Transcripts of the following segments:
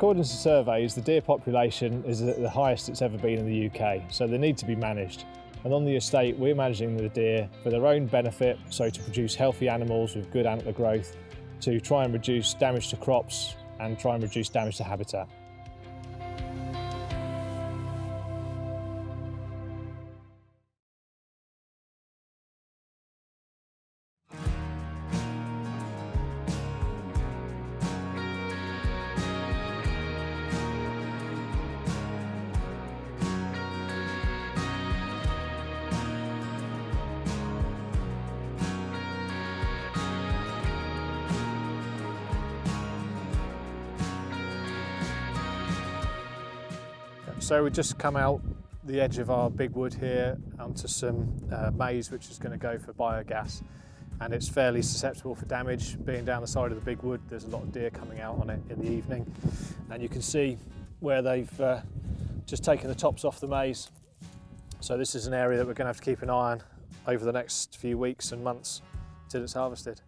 according to surveys, the deer population is at the highest it's ever been in the UK, so they need to be managed. And on the estate, we're managing the deer for their own benefit, so to produce healthy animals with good antler growth, to try and reduce damage to crops and try and reduce damage to habitat. So we've just come out the edge of our big wood here onto some maize which is going to go for biogas, and it's fairly susceptible for damage. Being down the side of the big wood, there's a lot of deer coming out on it in the evening, and you can see where they've just taken the tops off the maize. So this is an area that we're going to have to keep an eye on over the next few weeks and months till it's harvested.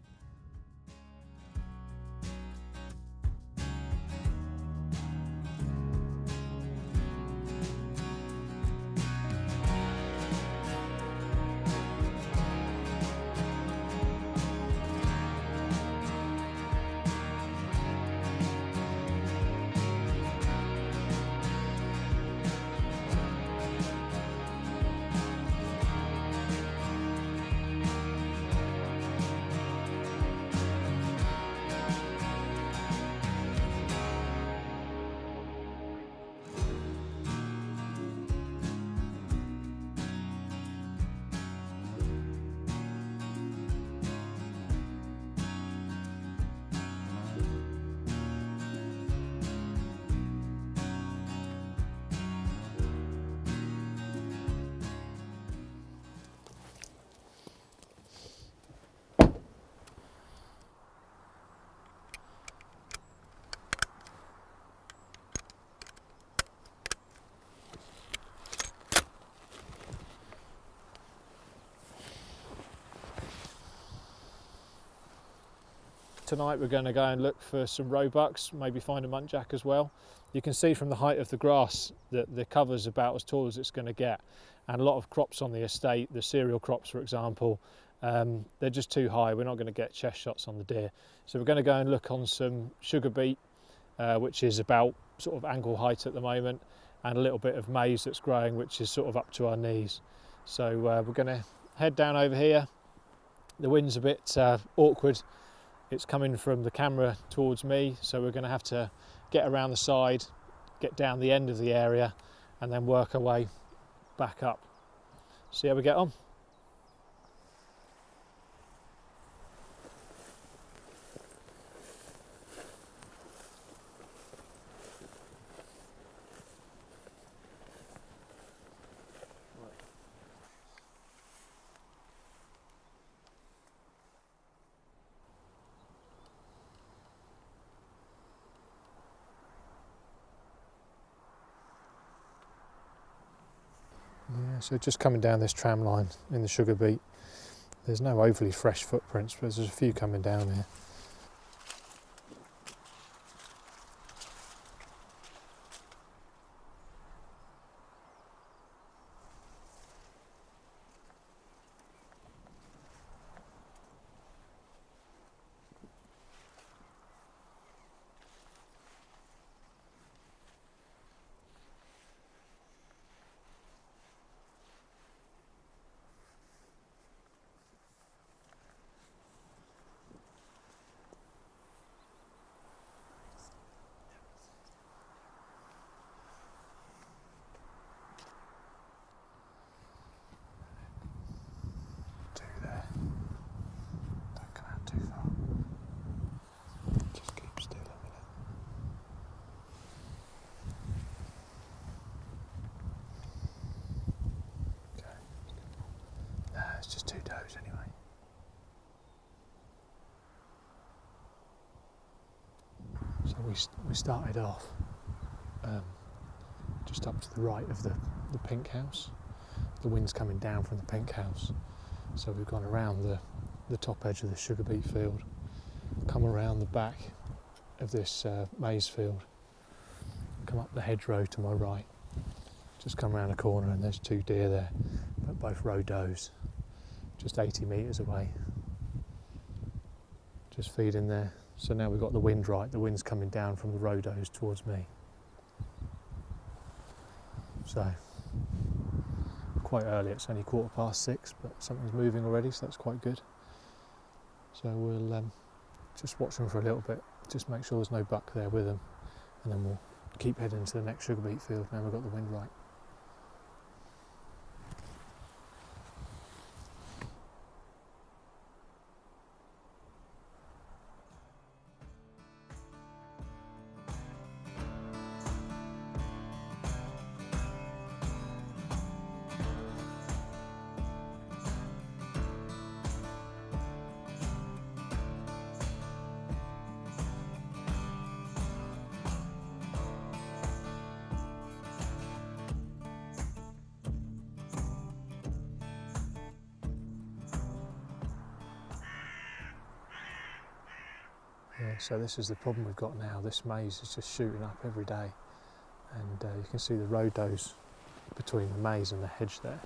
Tonight we're going to go and look for some roebucks, maybe find a muntjac as well. You can see from the height of the grass that the cover's about as tall as it's going to get, and a lot of crops on the estate, the cereal crops for example, they're just too high. We're not going to get chest shots on the deer. So we're going to go and look on some sugar beet, which is about sort of ankle height at the moment, and a little bit of maize that's growing, which is sort of up to our knees. So we're going to head down over here. The wind's a bit awkward. It's coming from the camera towards me, so we're going to have to get around the side, get down the end of the area, and then work our way back up. See how we get on. Yeah, so just coming down this tram line in the sugar beet, there's no overly fresh footprints, but there's a few coming down here. It's just 2 does anyway. So we started off just up to the right of the pink house. The wind's coming down from the pink house, so we've gone around the top edge of the sugar beet field, come around the back of this maize field, come up the hedgerow to my right. Just come around the corner and there's 2 deer there, but both roe does, just 80 metres away. Just feeding there. So now we've got the wind right, the wind's coming down from the roe does towards me. So, quite early, it's only 6:15, but something's moving already, so that's quite good. So we'll just watch them for a little bit, just make sure there's no buck there with them, and then we'll keep heading to the next sugar beet field now we've got the wind right. Yeah, so this is the problem we've got now. This maize is just shooting up every day, and you can see the roe does between the maize and the hedge there,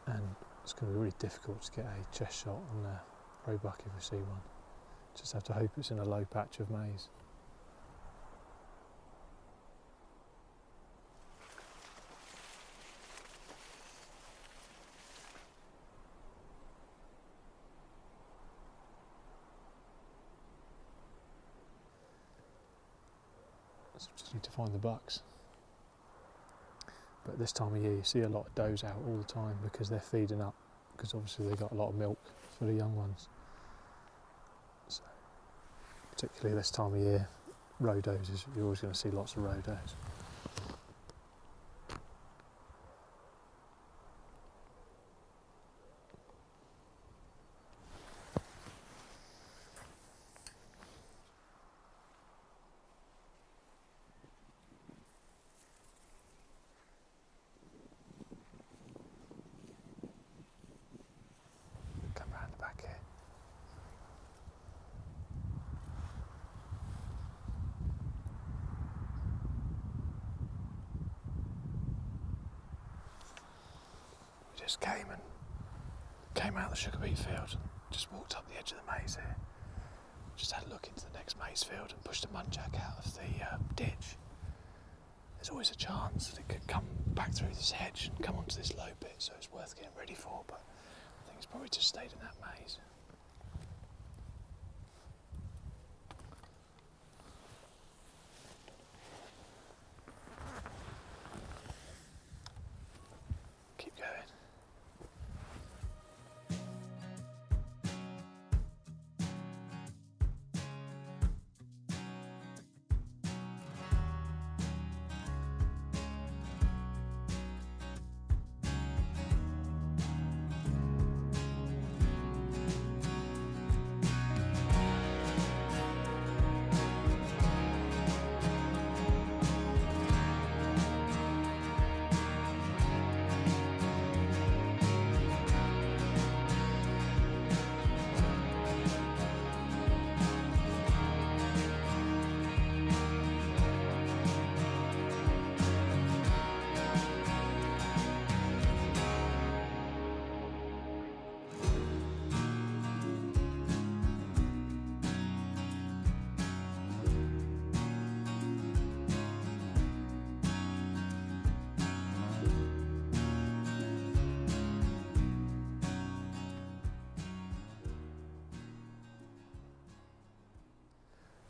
and it's going to be really difficult to get a chest shot on a roe buck if we see one. Just have to hope it's in a low patch of maize. So just need to find the bucks. But this time of year you see a lot of does out all the time because they're feeding up, because obviously they've got a lot of milk for the young ones. So particularly this time of year, roe does, you're always going to see lots of roe does. Just came out of the sugar beet field and just walked up the edge of the maize here. Just had a look into the next maize field and pushed a muntjac out of the ditch. There's always a chance that it could come back through this hedge and come onto this low bit, so it's worth getting ready for, but I think it's probably just stayed in that maize. Keep going.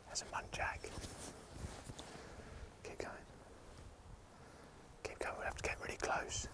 There's a muntjac. Keep going. Keep going, we'll have to get really close.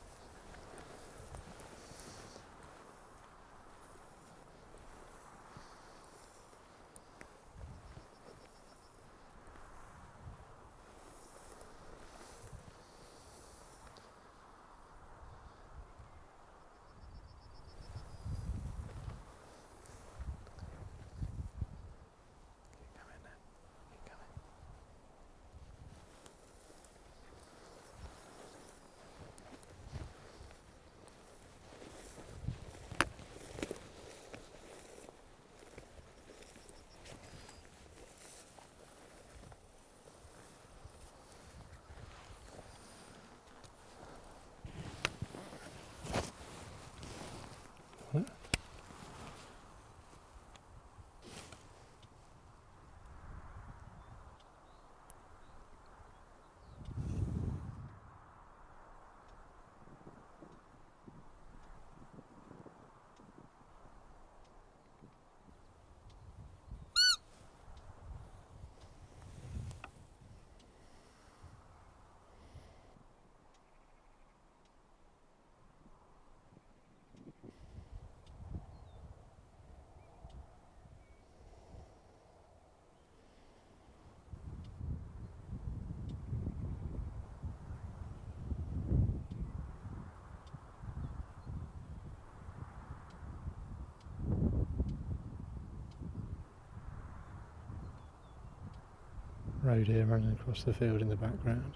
Road here running across the field in the background.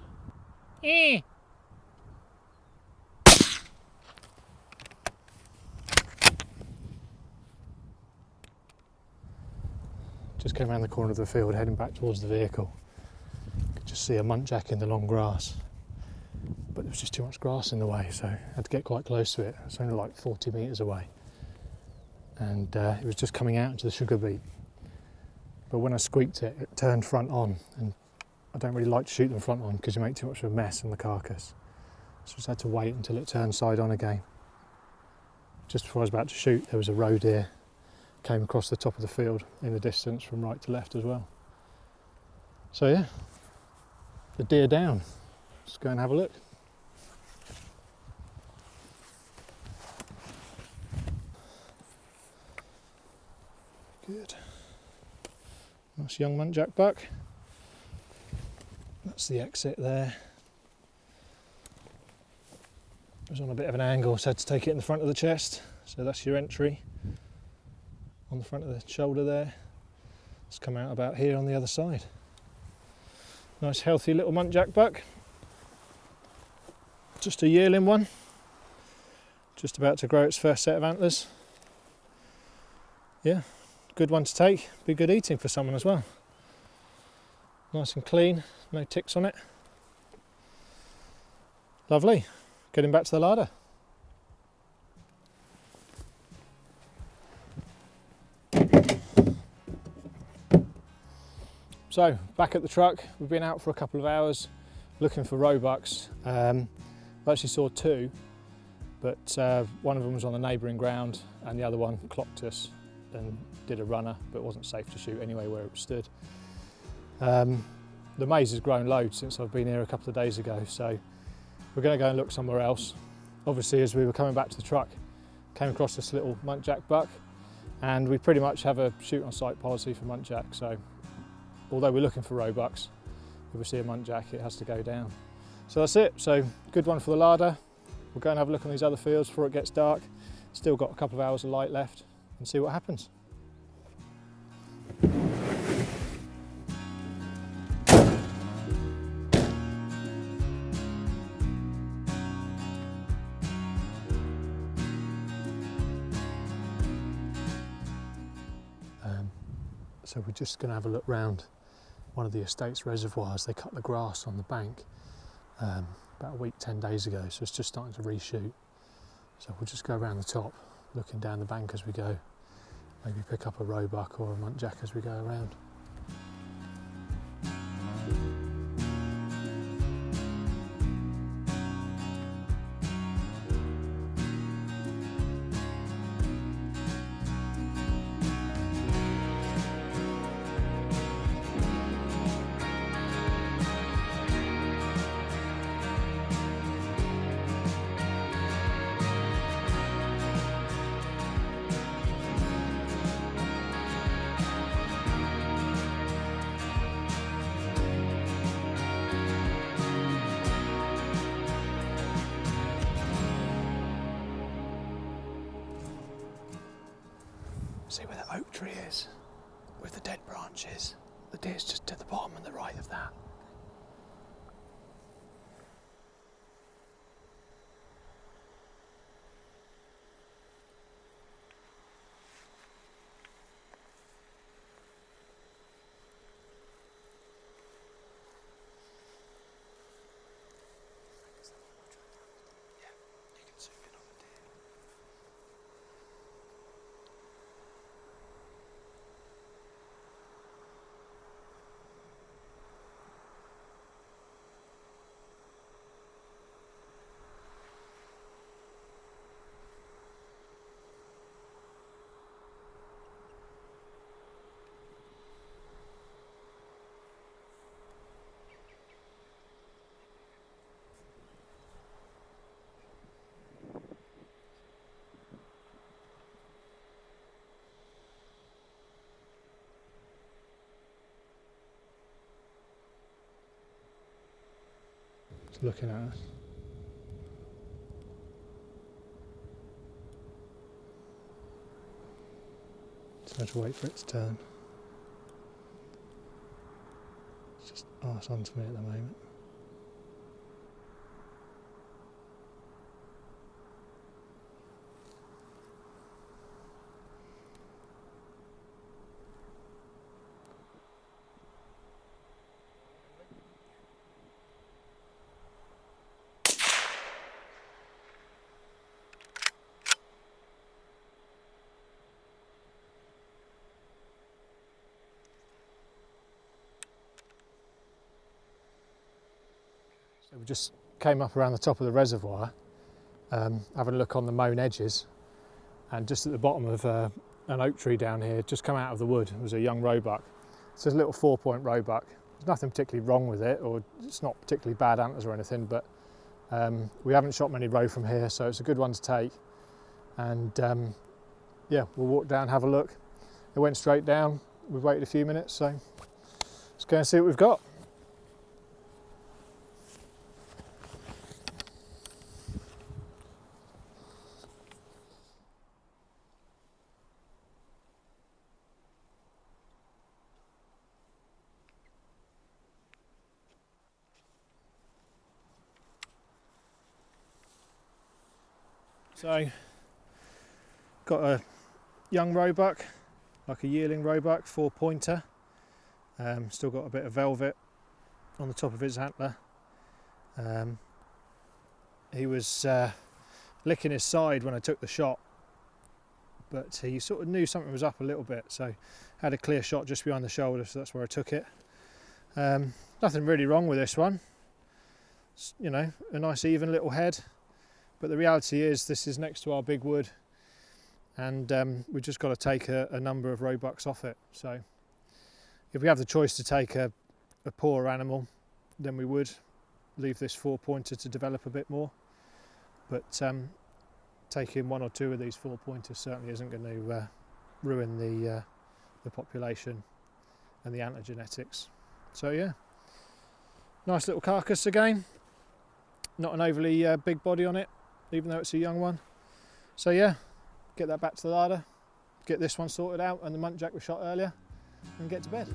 Just came around the corner of the field heading back towards the vehicle. Could just see a muntjac in the long grass, but there was just too much grass in the way, so I had to get quite close to it. It's only like 40 metres away, and it was just coming out into the sugar beet. But when I squeaked it, it turned front on, and I don't really like to shoot them front on because you make too much of a mess in the carcass. So I just had to wait until it turned side on again. Just before I was about to shoot, there was a roe deer came across the top of the field in the distance from right to left as well. So yeah, the deer down. Let's go and have a look. Good. Nice young muntjac buck. That's the exit there. It was on a bit of an angle, so I had to take it in the front of the chest. So that's your entry on the front of the shoulder there. It's come out about here on the other side. Nice healthy little muntjac buck. Just a yearling one. Just about to grow its first set of antlers. Yeah, good one to take. Be good eating for someone as well. Nice and clean, no ticks on it. Lovely. Getting back to the larder. So, back at the truck, we've been out for a couple of hours looking for roebucks. I actually saw two, but one of them was on the neighbouring ground and the other one clocked us and did a runner, but it wasn't safe to shoot anyway where it stood. The maize has grown loads since I've been here a couple of days ago, so we're going to go and look somewhere else. Obviously, as we were coming back to the truck, came across this little muntjac buck, and we pretty much have a shoot on sight policy for muntjac, so although we're looking for roebucks, if we see a muntjac, it has to go down. So that's it. So good one for the larder. We'll go and have a look on these other fields before it gets dark. Still got a couple of hours of light left and see what happens. So we're just going to have a look round one of the estate's reservoirs. They cut the grass on the bank about a week, 10 days ago, so it's just starting to reshoot. So we'll just go around the top, looking down the bank as we go. Maybe pick up a roebuck or a muntjac as we go around. See where the oak tree is, with the dead branches. The deer's just to the bottom and the right of that. Yeah, you can zoom in on the deer. It's looking at us. Just have to wait for it to turn. just arse onto me at the moment. So we just came up around the top of the reservoir, having a look on the mown edges, and just at the bottom of an oak tree down here, just come out of the wood, was a young roebuck. It's a little 4-point roebuck. There's nothing particularly wrong with it, or it's not particularly bad antlers or anything, but we haven't shot many roe from here, so it's a good one to take. And yeah, we'll walk down, have a look. It went straight down. We've waited a few minutes, so let's go and see what we've got. So, got a young roebuck, like a yearling roebuck, 4-pointer. Still got a bit of velvet on the top of his antler. He was licking his side when I took the shot, but he sort of knew something was up a little bit, so had a clear shot just behind the shoulder, so that's where I took it. Nothing really wrong with this one. It's, you know, a nice even little head. But the reality is this is next to our big wood, and we've just got to take a number of roebucks off it. So if we have the choice to take a poor animal, then we would leave this 4-pointer to develop a bit more. But taking 1 or 2 of these 4-pointers certainly isn't going to ruin the population and the antler genetics. So yeah, nice little carcass again. Not an overly big body on it, even though it's a young one. So yeah, get that back to the larder, get this one sorted out and the muntjac we shot earlier, and get to bed.